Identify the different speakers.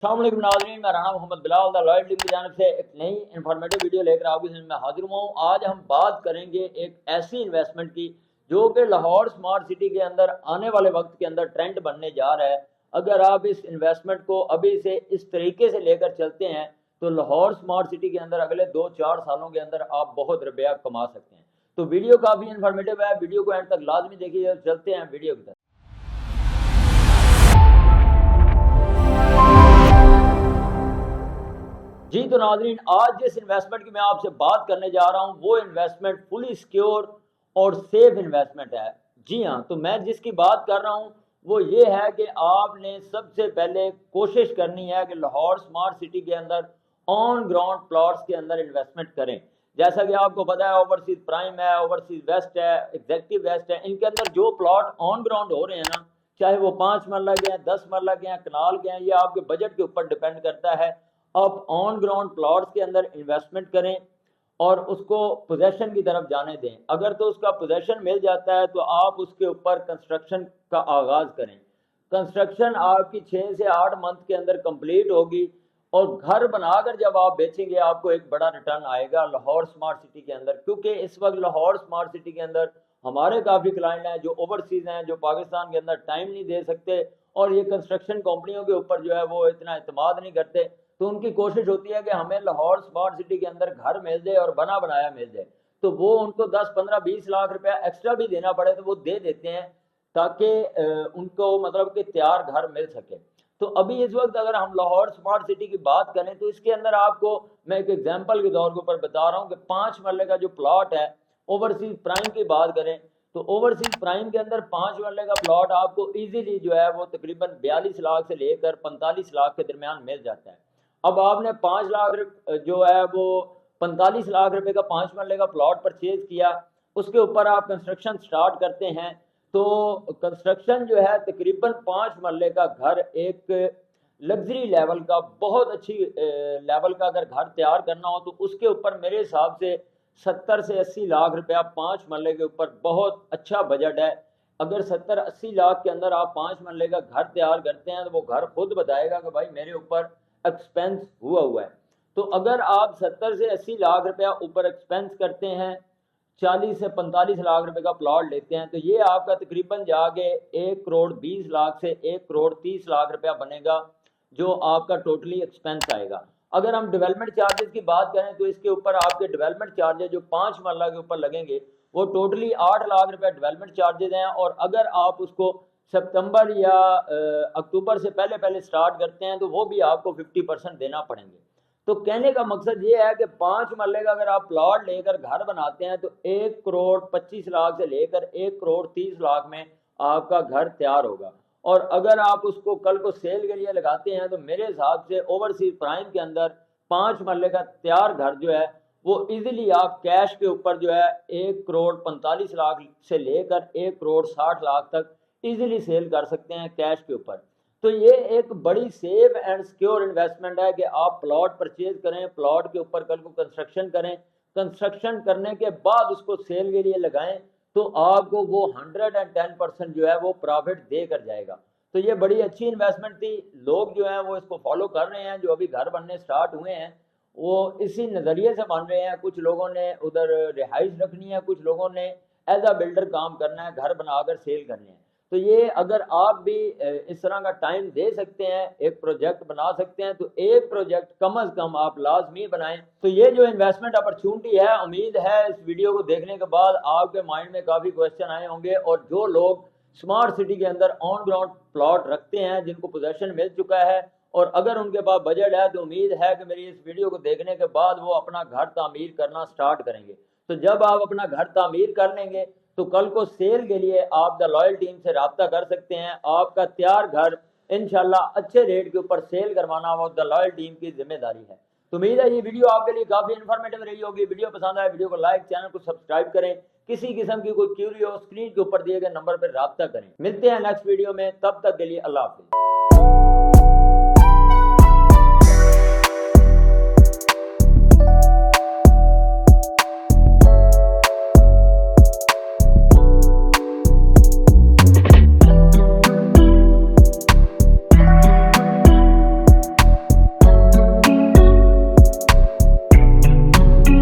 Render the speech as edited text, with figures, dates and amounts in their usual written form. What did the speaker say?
Speaker 1: अस्सलामुअलैकुम नाज़रीन, मैं Rana Mohammad Bilal the loyal team की जानिब से एक नई इंफॉर्मेटिव वीडियो लेकर आपके सामने हाजिर हुआ हूँ। आज हम बात करेंगे एक ऐसी इन्वेस्टमेंट की जो कि लाहौर स्मार्ट सिटी के अंदर आने वाले वक्त के अंदर ट्रेंड बनने जा रहा है। अगर आप इस इन्वेस्टमेंट को अभी से इस तरीके से लेकर चलते हैं तो लाहौर स्मार्ट सिटी के अंदर अगले 2-4 सालों के अंदर आप बहुत रुपया कमा सकते हैं। तो वीडियो काफ़ी इन्फॉर्मेटिव है, वीडियो को एंड तक लाजमी देखिए। चलते हैं वीडियो की तरफ। जी तो नाजरीन, आज जिस इन्वेस्टमेंट की मैं आपसे बात करने जा रहा हूं वो इन्वेस्टमेंट फुली सिक्योर और सेफ इन्वेस्टमेंट है। जी हाँ, तो मैं जिसकी बात कर रहा हूं वो ये है कि आपने सबसे पहले कोशिश करनी है कि लाहौर स्मार्ट सिटी के अंदर ऑन ग्राउंड प्लॉट्स के अंदर इन्वेस्टमेंट करें। जैसा कि आपको पता है, ओवरसीज प्राइम है, ओवरसीज वेस्ट है, एग्जेक्टिव वेस्ट है, इनके अंदर जो प्लॉट ऑन ग्राउंड हो रहे हैं ना, चाहे वो 5 मरला के हैं, 10 मरला के हैं, कनाल के हैं, ये आपके बजट के ऊपर डिपेंड करता है। आप ऑन ग्राउंड प्लॉट्स के अंदर इन्वेस्टमेंट करें और उसको पोजेशन की तरफ जाने दें। अगर तो उसका पोजेशन मिल जाता है तो आप उसके ऊपर कंस्ट्रक्शन का आगाज़ करें। कंस्ट्रक्शन आपकी 6 से 8 मंथ के अंदर कंप्लीट होगी और घर बनाकर जब आप बेचेंगे आपको एक बड़ा रिटर्न आएगा लाहौर स्मार्ट सिटी के अंदर। क्योंकि इस वक्त लाहौर स्मार्ट सिटी के अंदर हमारे काफ़ी क्लाइंट हैं जो ओवरसीज हैं, जो पाकिस्तान के अंदर टाइम नहीं दे सकते और ये कंस्ट्रक्शन कंपनियों के ऊपर जो है वो इतना एतमाद नहीं करते। तो उनकी कोशिश होती है कि हमें लाहौर स्मार्ट सिटी के अंदर घर मिल जाए और बना बनाया मिल जाए। तो वो उनको 10-15-20 लाख रुपया एक्स्ट्रा भी देना पड़े तो वो दे देते हैं ताकि उनको मतलब कि तैयार घर मिल सके। तो अभी इस वक्त अगर हम लाहौर स्मार्ट सिटी की बात करें तो इसके अंदर आपको मैं एक एग्जांपल के तौर के ऊपर बता रहा हूँ कि 5 मरले का जो प्लॉट है, ओवरसीज प्राइम की बात करें तो ओवरसीज प्राइम के अंदर 5 मरले का प्लॉट आपको इजीली जो है वो तकरीबन 42 लाख से लेकर 45 लाख के दरमियान मिल जाता है। अब आपने 5 लाख जो है वो 45 लाख रुपए का 5 मरले का प्लॉट परचेज किया, उसके ऊपर आप कंस्ट्रक्शन स्टार्ट करते हैं। तो कंस्ट्रक्शन जो है तकरीबन 5 मरले का घर, एक लग्जरी लेवल का, बहुत अच्छी लेवल का अगर घर तैयार करना हो तो उसके ऊपर मेरे हिसाब से 70 से 80 लाख रुपया 5 मरले के ऊपर बहुत अच्छा बजट है। अगर 70-80 लाख के अंदर आप 5 मरले का घर तैयार करते हैं तो वो घर खुद बताएगा कि भाई मेरे ऊपर एक्सपेंस हुआ है। तो अगर आप 70 से 80 लाख रुपया ऊपर एक्सपेंस करते हैं, 40 से 45 लाख रुपए का प्लॉट लेते हैं, तो ये आपका तकरीबन जाके 1 करोड़ 20 लाख से 1 करोड़ 30 लाख रुपया बनेगा जो आपका टोटली एक्सपेंस आएगा। अगर हम डेवलपमेंट चार्जेस की बात करें तो इसके ऊपर आपके डेवलपमेंट चार्जेस जो 5 मरला के ऊपर लगेंगे वो टोटली 8 लाख रुपया डेवलपमेंट चार्जेस हैं। और अगर आप उसको सितंबर या अक्टूबर से पहले पहले स्टार्ट करते हैं तो वो भी आपको 50% देना पड़ेंगे। तो कहने का मकसद ये है कि 5 मरले का अगर आप प्लॉट लेकर घर बनाते हैं तो 1 करोड़ 25 लाख से लेकर 1 करोड़ 30 लाख में आपका घर तैयार होगा। और अगर आप उसको कल को सेल के लिए लगाते हैं तो मेरे हिसाब से ओवरसीज प्राइम के अंदर 5 मरले का तैयार घर जो है वो इजीली आप कैश के ऊपर जो है 1 करोड़ 45 लाख से लेकर 1 करोड़ 60 लाख तक इजीली सेल कर सकते हैं कैश के ऊपर। तो ये एक बड़ी सेफ एंड सिक्योर इन्वेस्टमेंट है कि आप प्लॉट परचेज करें, प्लॉट के ऊपर कल को कंस्ट्रक्शन करें, कंस्ट्रक्शन करने के बाद उसको सेल के लिए लगाएं तो आपको वो 110% जो है वो प्रॉफिट दे कर जाएगा। तो ये बड़ी अच्छी इन्वेस्टमेंट थी। लोग जो हैं वो इसको फॉलो कर रहे हैं, जो अभी घर बनने स्टार्ट हुए हैं वो इसी नज़रिए से बन रहे हैं। कुछ लोगों ने उधर रिहाइश रखनी है, कुछ लोगों ने एज अ बिल्डर काम करना है, घर बनाकर सेल करने हैं। तो ये अगर आप भी इस तरह का टाइम दे सकते हैं, एक प्रोजेक्ट बना सकते हैं, तो एक प्रोजेक्ट कम अज़ कम आप लाजमी बनाएं। तो ये जो इन्वेस्टमेंट अपॉर्चुनिटी है, उम्मीद है इस वीडियो को देखने के बाद आपके माइंड में काफ़ी क्वेश्चन आए होंगे। और जो लोग स्मार्ट सिटी के अंदर ऑन ग्राउंड प्लॉट रखते हैं, जिनको पोजेशन मिल चुका है और अगर उनके पास बजट है, तो उम्मीद है कि मेरी इस वीडियो को देखने के बाद वो अपना घर तामीर करना स्टार्ट करेंगे। तो जब आप अपना घर तामीर कर लेंगे तो कल को सेल के लिए आप द लॉयल टीम से रब्ता कर सकते हैं। आपका तैयार घर इंशाल्लाह अच्छे रेट के ऊपर सेल करवाना वो द लॉयल टीम की जिम्मेदारी है। तो उम्मीद है ये वीडियो आपके लिए काफ़ी इन्फॉर्मेटिव रही होगी। वीडियो पसंद आए वीडियो को लाइक, चैनल को सब्सक्राइब करें। किसी किस्म की कोई क्यूरी हो स्क्रीन के ऊपर दिए गए नंबर पर रब्ता करें। मिलते हैं नेक्स्ट वीडियो में, तब तक के लिए अल्लाह हाफिज़।